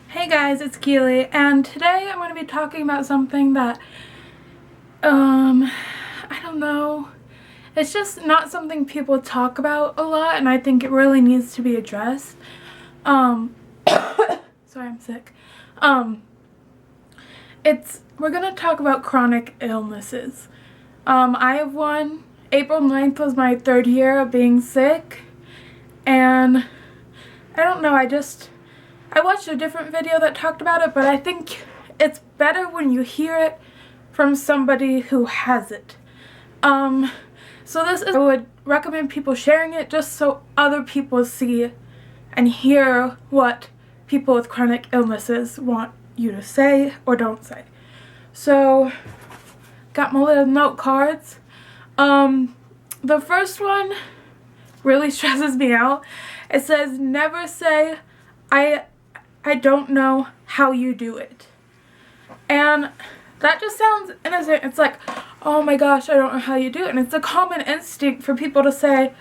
Hey guys, it's Keely, and today I'm going to be talking about something that, I don't know, it's just not something people talk about a lot, and I think it really needs to be addressed. Sorry, I'm sick. We're going to talk about chronic illnesses. I have one. April 9th was my 3rd year of being sick, and I don't know, I watched a different video that talked about it, but I think it's better when you hear it from somebody who has it. I would recommend people sharing it just so other people see and hear what people with chronic illnesses want you to say or don't say. So, got my little note cards. The first one really stresses me out. It says, never say, I don't know how you do it. And that just sounds innocent. It's like, oh my gosh, I don't know how you do it. And it's a common instinct for people to say,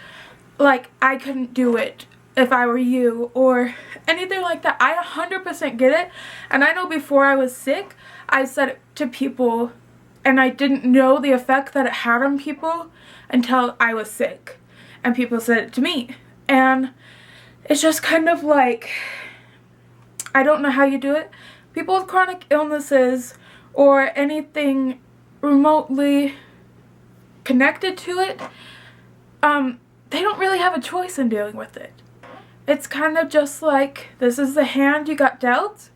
like, I couldn't do it if I were you, or anything like that. I 100% get it. And I know before I was sick, I said it to people, and I didn't know the effect that it had on people until I was sick. And people said it to me. And it's just kind of like, I don't know how you do it. People with chronic illnesses or anything remotely connected to it, they don't really have a choice in dealing with it. It's kind of just like, this is the hand you got dealt,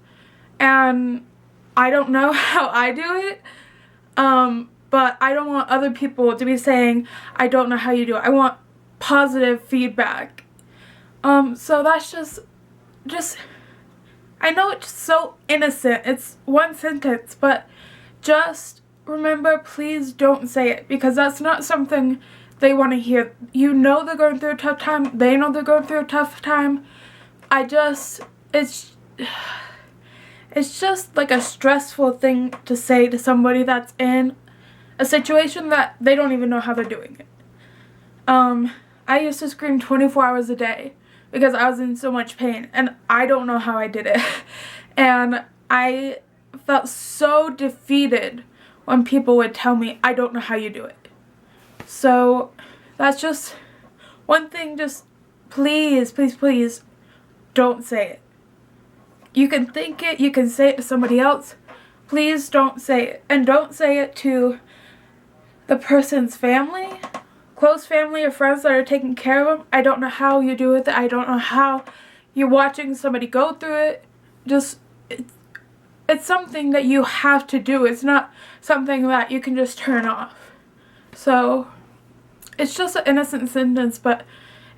and I don't know how I do it, but I don't want other people to be saying, I don't know how you do it. I want positive feedback. So that's just I know it's so innocent, it's one sentence, but just remember, please don't say it, because that's not something they want to hear. You know they're going through a tough time, they know they're going through a tough time. It's just like a stressful thing to say to somebody that's in a situation that they don't even know how they're doing it. I used to scream 24 hours a day because I was in so much pain, and I don't know how I did it. And I felt so defeated when people would tell me, I don't know how you do it. So that's just one thing. Just please, please, please don't say it. You can think it, you can say it to somebody else. Please don't say it. And don't say it to the person's family, close family or friends that are taking care of them. I don't know how you do it. I don't know how you're watching somebody go through it. It's something that you have to do. It's not something that you can just turn off. So it's just an innocent sentence, but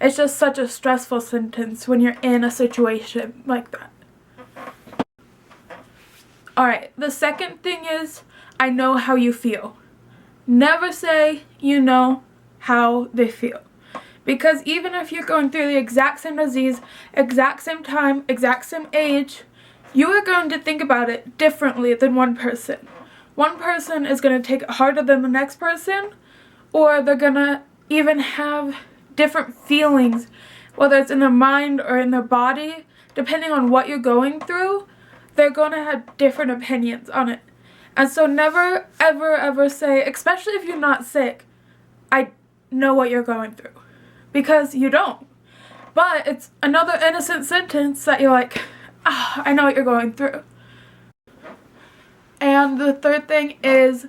it's just such a stressful sentence when you're in a situation like that. Alright, the second thing is, I know how you feel. Never say you know how they feel. Because even if you're going through the exact same disease, exact same time, exact same age, you are going to think about it differently than one person. One person is going to take it harder than the next person, or they're going to even have different feelings, whether it's in their mind or in their body. Depending on what you're going through, they're going to have different opinions on it. And so never, ever, ever say, especially if you're not sick, I know what you're going through. Because you don't. But it's another innocent sentence that you're like, I know what you're going through. And the third thing is,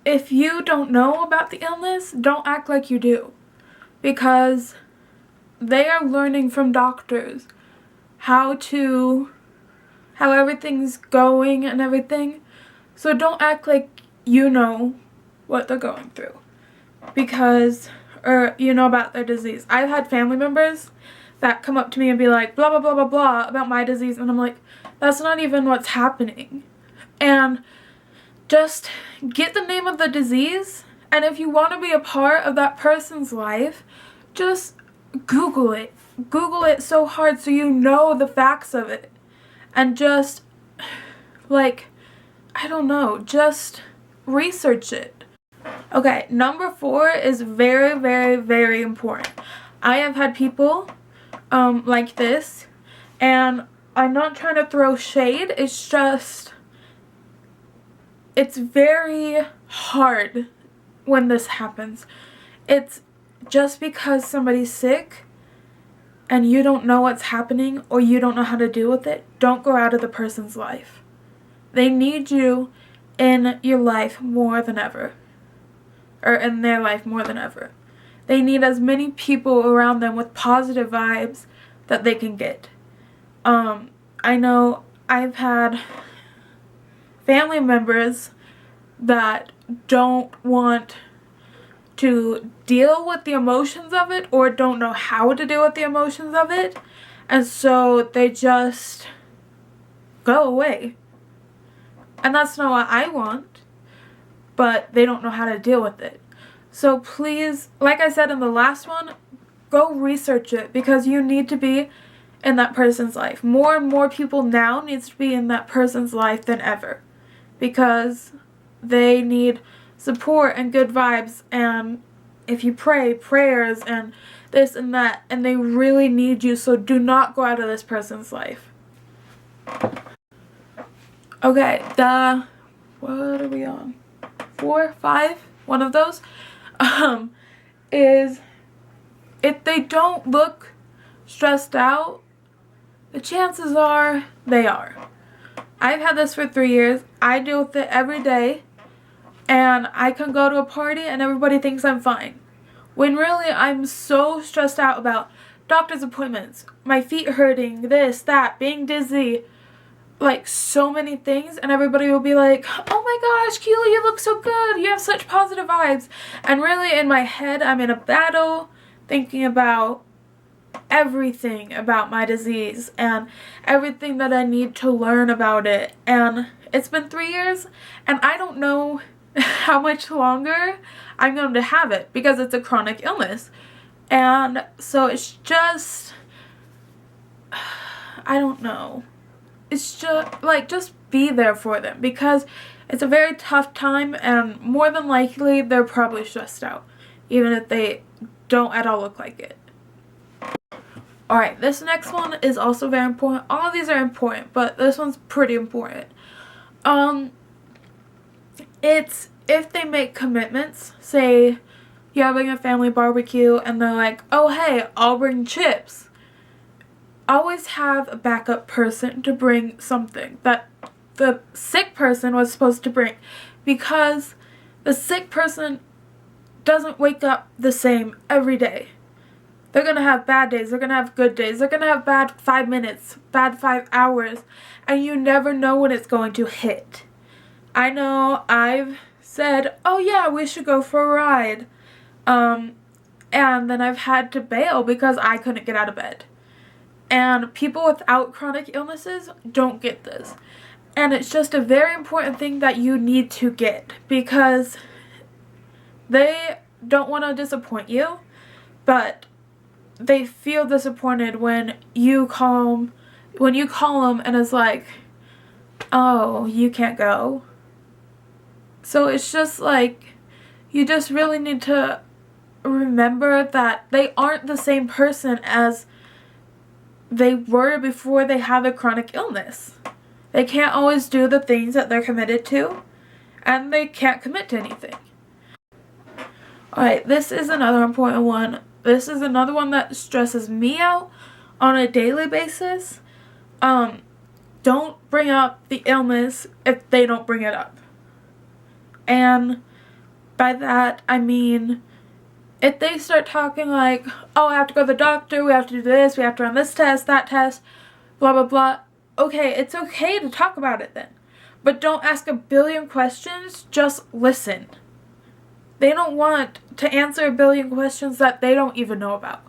if you don't know about the illness, don't act like you do. Because they are learning from doctors how everything's going and everything. So don't act like you know what they're going through. Or you know about their disease. I've had family members that come up to me and be like, blah, blah, blah, blah, blah, about my disease. And I'm like, that's not even what's happening. And just get the name of the disease. And if you want to be a part of that person's life, just Google it. Google it so hard so you know the facts of it. And just, like, I don't know, just research it. Okay, number 4 is very, very, very important. I have had people like this, and I'm not trying to throw shade, it's just, it's very hard when this happens. It's just because somebody's sick and you don't know what's happening or you don't know how to deal with it, don't go out of the person's life. They need you in your life more than ever. Or in their life more than ever. They need as many people around them with positive vibes that they can get. I know I've had family members that don't want to deal with the emotions of it or don't know how to deal with the emotions of it, and so they just go away. And that's not what I want, but they don't know how to deal with it. So please, like I said in the last one, go research it, because you need to be in that person's life. More and more people now needs to be in that person's life than ever, because they need support and good vibes, and if you pray, prayers and this and that, and they really need you, so do not go out of this person's life. Okay, what are we on? 4, 5? One of those? Is if they don't look stressed out, the chances are they are. I've had this for 3 years. I deal with it every day, and I can go to a party and everybody thinks I'm fine, when really I'm so stressed out about doctor's appointments, my feet hurting, this, that, being dizzy, like so many things, and everybody will be like, oh my gosh, Keely, you look so good, you have such positive vibes, and really in my head I'm in a battle thinking about everything about my disease and everything that I need to learn about it. And it's been 3 years, and I don't know how much longer I'm going to have it, because it's a chronic illness. And so it's just, I don't know. It's just, like, just be there for them, because it's a very tough time, and more than likely they're probably stressed out, even if they don't at all look like it. Alright, this next one is also very important. All of these are important, but this one's pretty important. It's if they make commitments, say you're having a family barbecue and they're like, oh hey, I'll bring chips. Always have a backup person to bring something that the sick person was supposed to bring, because the sick person doesn't wake up the same every day. They're going to have bad days, they're going to have good days, they're going to have bad 5 minutes, bad 5 hours, and you never know when it's going to hit. I know I've said, oh yeah, we should go for a ride, and then I've had to bail because I couldn't get out of bed. And people without chronic illnesses don't get this. And it's just a very important thing that you need to get, because they don't want to disappoint you, but they feel disappointed when you call them and it's like, oh, you can't go. So it's just like, you just really need to remember that they aren't the same person as they were before they had a chronic illness. They can't always do the things that they're committed to, and they can't commit to anything. Alright, this is another important one. This is another one that stresses me out on a daily basis. Don't bring up the illness if they don't bring it up. And by that, I mean, if they start talking like, oh, I have to go to the doctor, we have to do this, we have to run this test, that test, blah, blah, blah. Okay, it's okay to talk about it then. But don't ask a billion questions, just listen. They don't want to answer a billion questions that they don't even know about.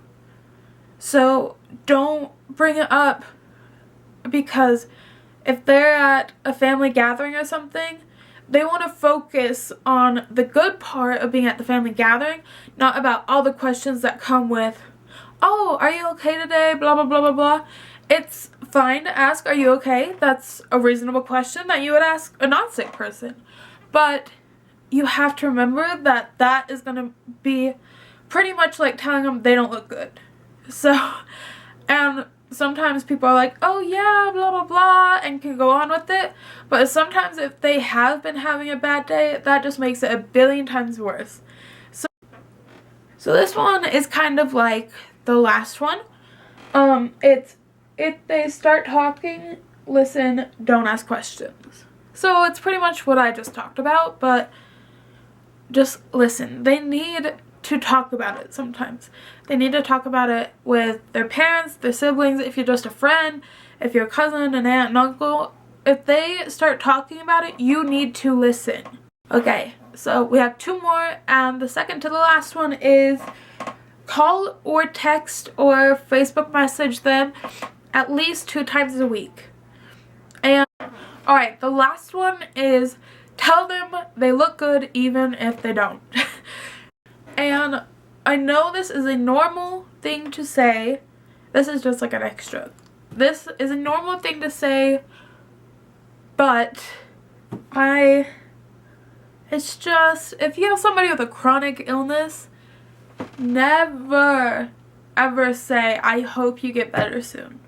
So don't bring it up, because if they're at a family gathering or something, they want to focus on the good part of being at the family gathering, not about all the questions that come with, oh, are you okay today, blah, blah, blah, blah, blah. It's fine to ask, are you okay? That's a reasonable question that you would ask a non-sick person. But you have to remember that that is going to be pretty much like telling them they don't look good. So, and sometimes people are like, oh yeah, blah blah blah, and can go on with it, but sometimes if they have been having a bad day, that just makes it a billion times worse. So this one is kind of like the last one. It's if they start talking, listen, don't ask questions. So it's pretty much what I just talked about, but just listen. They need to talk about it sometimes. They need to talk about it with their parents, their siblings, if you're just a friend, if you're a cousin, an aunt, an uncle. If they start talking about it, you need to listen. Okay, so we have 2 more, and the second to the last one is call or text or Facebook message them at least 2 times a week. And alright, the last one is tell them they look good even if they don't. And I know this is a normal thing to say. This is just like an extra. This is a normal thing to say, but it's just, if you have somebody with a chronic illness, never ever say, I hope you get better soon.